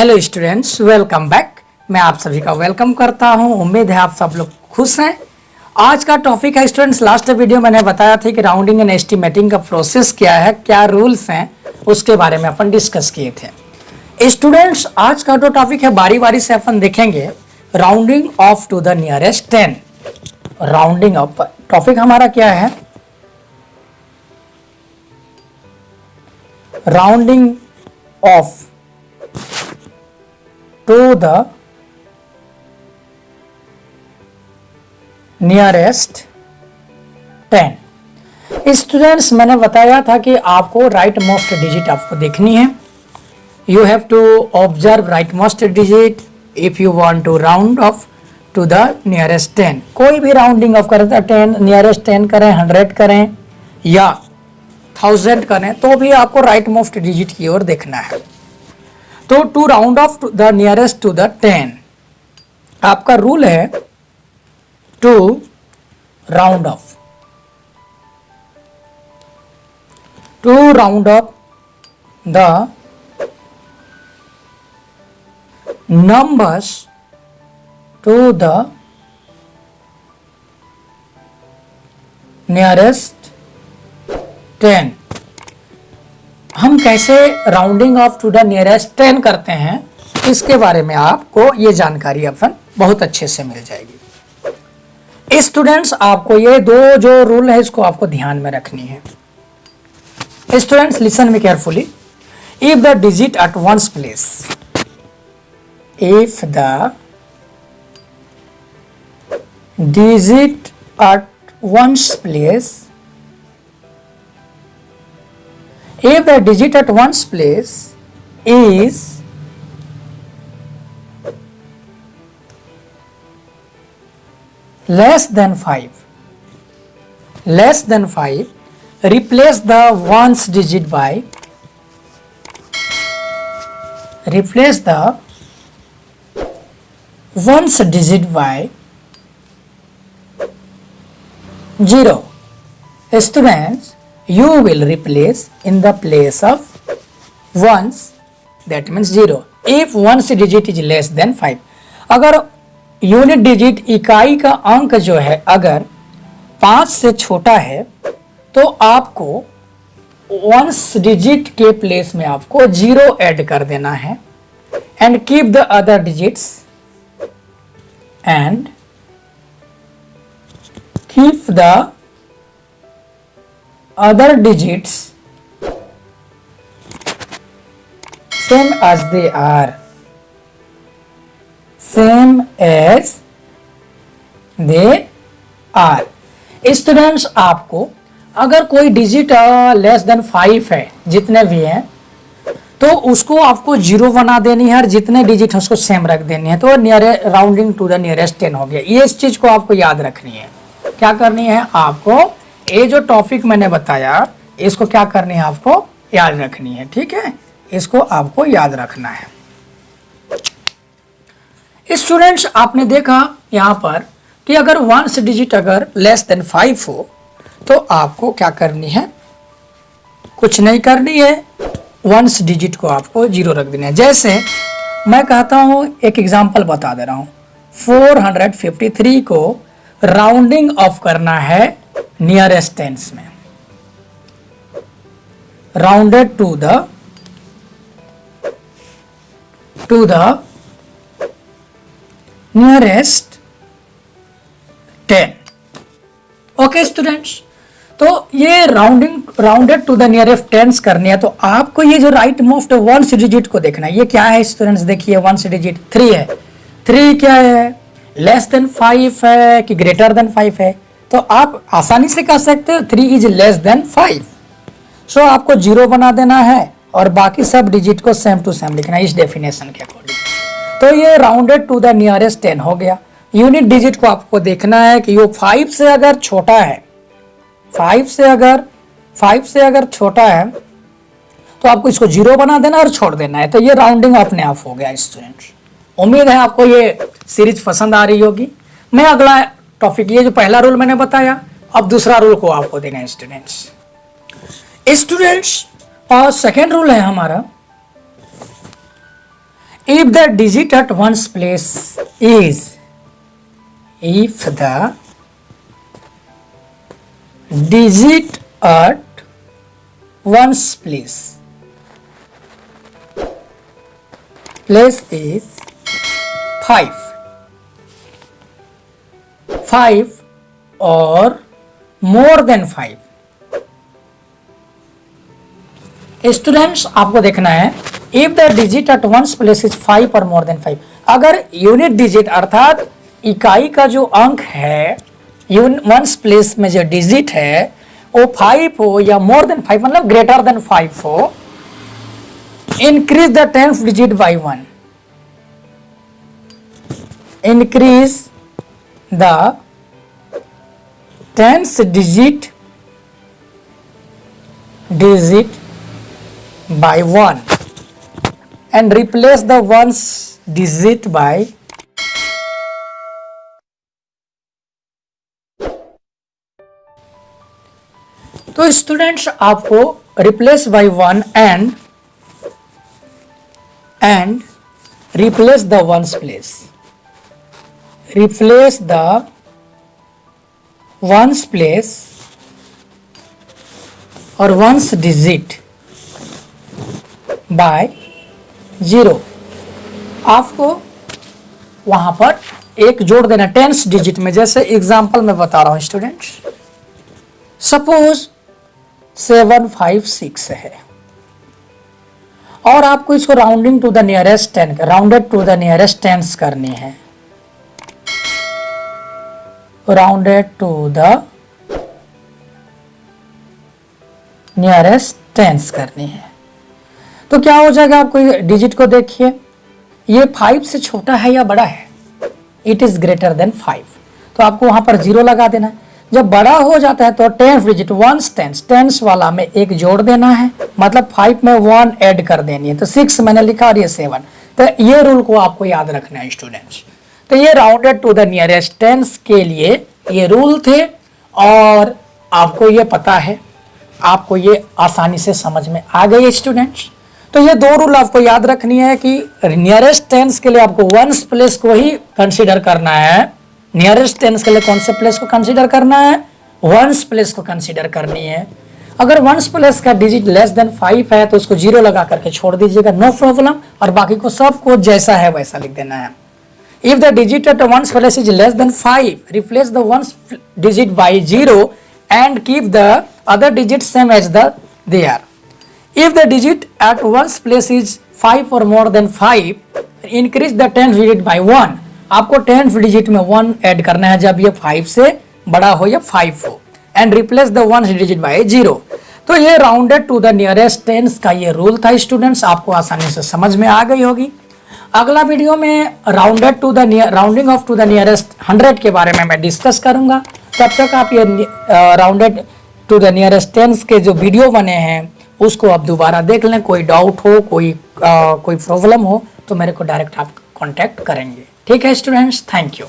Hello students, welcome back. मैं आप सभी का वेलकम करता हूं। उम्मीद है आप सब लोग खुश हैं। आज का टॉपिक है स्टूडेंट्स, लास्ट वीडियो मैंने बताया था कि राउंडिंग एंड एस्टिमेटिंग का प्रोसेस क्या है, क्या रूल्स हैं, उसके बारे में अपन डिस्कस किए थे। स्टूडेंट्स, आज का जो टॉपिक है बारी बारी से अपन देखेंगे। Rounding off to the nearest 10। Rounding off topic हमारा क्या है? Rounding off to the nearest 10। Students, मैंने बताया था कि आपको राइट मोस्ट डिजिट आपको देखनी है। You have to observe right most digit if you want to round off to the nearest 10। कोई भी राउंडिंग ऑफ करें, 10 नियरेस्ट 10 करें, 100 करें या 1000 करें, तो भी आपको राइट मोस्ट डिजिट की ओर देखना है। तो to round off the nearest to the 10 आपका रूल है to round off the numbers to the nearest 10। हम कैसे rounding off to the nearest 10 करते हैं, इसके बारे में आपको ये जानकारी अपन बहुत अच्छे से मिल जाएगी। स्टूडेंट्स, आपको ये दो जो रूल है इसको आपको ध्यान में रखनी है। Students, listen me carefully. If the digit at ones place, if the digit at ones place, if the digit at one's place is less than 5, replace the ones digit by 0. Students, you will replace in the place of ones, that means 0 if ones digit is less than 5। अगर unit digit इकाई का अंक जो है अगर 5 से छोटा है तो आपको वंस डिजिट के प्लेस में आपको 0 ऐड कर देना है। And keep the other digits and keep the other digits same as they are, students, आपको अगर कोई डिजिट लेस देन 5 है, जितने भी हैं, तो उसको आपको 0 बना देनी है और जितने डिजिट है उसको सेम रख देनी है। तो राउंडिंग टू द नियरेस्ट 10 हो गया। ये इस चीज को आपको याद रखनी है। क्या करनी है आपको? ये जो टॉपिक मैंने बताया इसको क्या करनी है, आपको याद रखनी है। ठीक है, इसको आपको याद रखना है। स्टूडेंट्स, आपने देखा यहां पर कि अगर वंस डिजिट अगर लेस देन 5 हो तो आपको क्या करनी है? कुछ नहीं करनी है, वंस डिजिट को आपको 0 रख देना है। जैसे मैं कहता हूं, एक एग्जांपल बता दे रहा हूं, 453 को राउंडिंग ऑफ करना है नियरेस्ट टेंस में। Rounded to the nearest 10। Okay students, तो ये rounded to the nearest tens करनी है। तो आपको ये जो राइट मोस्ट वंस डिजिट को देखना है। ये क्या है स्टूडेंट्स? देखिए, वंस डिजिट 3 है। 3 क्या है? लेस देन 5 है कि ग्रेटर देन 5 है? तो आप आसानी से कह सकते हो 3 इज लेस देन 5। सो आपको 0 बना देना है और बाकी सब डिजिट को सेम टू सेम लिखना है इस डेफिनेशन के अकॉर्डिंग। तो ये राउंडेड टू द नियरेस्ट 10 हो गया। यूनिट डिजिट को आपको देखना है कि वो 5 से अगर छोटा है, 5 से अगर छोटा है तो आपको इसको 0 बना देना और छोड़ देना है। तो ये राउंडिंग अपने आप हो गया स्टूडेंट्स। उम्मीद है आपको ये सीरीज पसंद आ रही होगी। मैं अगला टॉपिक, ये जो पहला रूल मैंने बताया, अब दूसरा रूल को आपको देना है स्टूडेंट्स। और सेकेंड रूल है हमारा, if the digit at one's place is, if the digit at one's place is 5 or more than 5। Students आपको देखना है if the digit at ones place is 5 और मोर देन 5। अगर यूनिट डिजिट अर्थात इकाई का जो अंक है वंस प्लेस में जो डिजिट है वो 5 हो या मोर देन 5 मतलब ग्रेटर देन 5 हो, increase the 10th digit bye 1। Increase the 10th digit by 1 and replace the ones digit by तो स्टूडेंट्स आपको replace by 1 and replace the ones place, replace the ones place और once digit by 0। आपको वहां पर एक जोड़ देना 10th digit में। जैसे एग्जांपल में बता रहा हूं स्टूडेंट्स, सपोज 756 है और आपको इसको rounding to the nearest 10 rounded to the nearest 10 करनी है, राउंडेड टू द नियरेस्ट 10 करनी है। तो क्या हो जाएगा, आपको डिजिट को देखिए, ये 5 से छोटा है या बड़ा है, इट इज ग्रेटर देन 5, तो आपको वहां पर 0 लगा देना है। जब बड़ा हो जाता है तो 10th डिजिट वंस 10th वाला में एक जोड़ देना है, मतलब 5 में 1 ऐड कर देनी है, तो 6 मैंने लिखा और ये 7। तो ये रूल को आपको याद रखना है स्टूडेंट्स। तो ये राउंडेड टू द नियरेस्ट 10 के लिए ये रूल थे और आपको ये पता है, आपको ये आसानी से समझ में आ गई स्टूडेंट्स। तो ये 2 रूल आपको याद रखनी है कि नियरेस्ट 10 के लिए आपको वंस प्लेस को ही कंसीडर करना है। नियरेस्ट 10 के लिए कौन से प्लेस को कंसीडर करना है, वंस प्लेस को कंसीडर करनी है। अगर वंस प्लेस का डिजिट लेस देन 5 है तो उसको 0 लगा करके छोड़ दीजिएगा, नो प्रॉब्लम, और बाकी को सबको जैसा है वैसा लिख देना है। If the digit at ones place is less than 5, replace the ones digit by 0 and keep the other digit same as the they are. If the digit at one's place is 5 or more than 5, increase the 10th digit by 1। आपको 10th digit में 1 add करना है जब ये 5 से बड़ा हो या 5 हो, and replace the 1 digit by 0। तो ये राउंडेड टू द नियरेस्ट 10 का ये रूल था स्टूडेंट्स, आपको आसानी से समझ में आ गई होगी। अगला वीडियो में rounded to the rounding off to the nearest 100 के बारे में मैं डिस्कस करूंगा। तब तक आप ये राउंडेड टू द नियरेस्ट 10 के जो वीडियो बने हैं उसको आप दोबारा देख लें। कोई डाउट हो, कोई प्रॉब्लम हो तो मेरे को डायरेक्ट आप कांटेक्ट करेंगे। ठीक है स्टूडेंट्स, थैंक यू।